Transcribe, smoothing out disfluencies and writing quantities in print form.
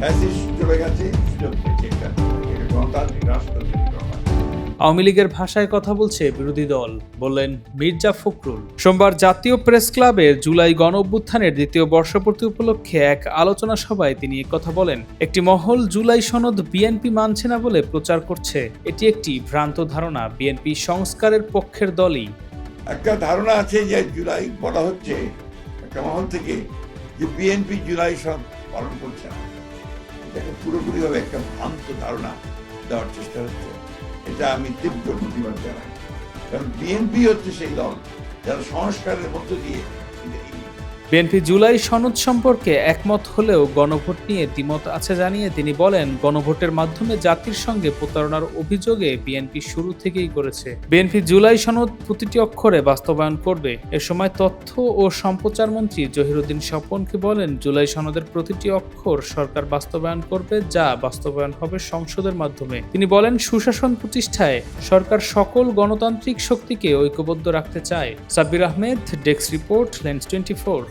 Fascist চলে গেছে, সুযোগ পেয়েছে এটা গণতান্ত্রিক রাষ্ট্র তৈরি করা। আওয়ামী লীগের ভাষায় কথা বলছে বিরোধী দল, বললেন মির্জা ফখরুল। সোমবার জাতীয় প্রেস ক্লাবের জুলাই গণ অভ্যুত্থানের দ্বিতীয় বর্ষপূর্তি উপলক্ষে এক আলোচনা সভায় তিনি কথা বলেন। একটি মহল জুলাই সনদ বিএনপি মানছে না বলে প্রচার করছে। এটি একটি ভ্রান্ত ধারণা। বিএনপি সংস্কারের পক্ষের দলই। একটা ধারণা আছে যে জুলাই বলা হচ্ছে একটা মহল থেকে যে বিএনপি জুলাই সব পালন করছে না। এটাকে পুরোপুরিভাবে একটা ভ্রান্ত ধারণা দেওয়ার চেষ্টা হচ্ছে। এটা আমি তীব্র প্রতিবাদ জানাই, কারণ বিএনপি হচ্ছে সেই দল যারা সংস্কারের মধ্য দিয়ে বিএনপি জুলাই সনদ সম্পর্কে একমত হলেও গণভোট নিয়ে দ্বিমত আছে জানিয়ে তিনি বলেন, গণভোটের মাধ্যমে জাতির সঙ্গে প্রতারণার অভিযোগে বিএনপি শুরু থেকেই করেছে। বিএনপি জুলাই সনদ প্রতিটি অক্ষরে বাস্তবায়ন করবে। এ সময় তথ্য ও সম্প্রচার মন্ত্রী জহিরুদ্দিন স্বপনকে বলেন, জুলাই সনদের প্রতিটি অক্ষর সরকার বাস্তবায়ন করবে, যা বাস্তবায়ন হবে সংসদের মাধ্যমে। তিনি বলেন, সুশাসন প্রতিষ্ঠায় সরকার সকল গণতান্ত্রিক শক্তিকে ঐক্যবদ্ধ রাখতে চায়। Sabbir Ahmed, desk report, lens 24।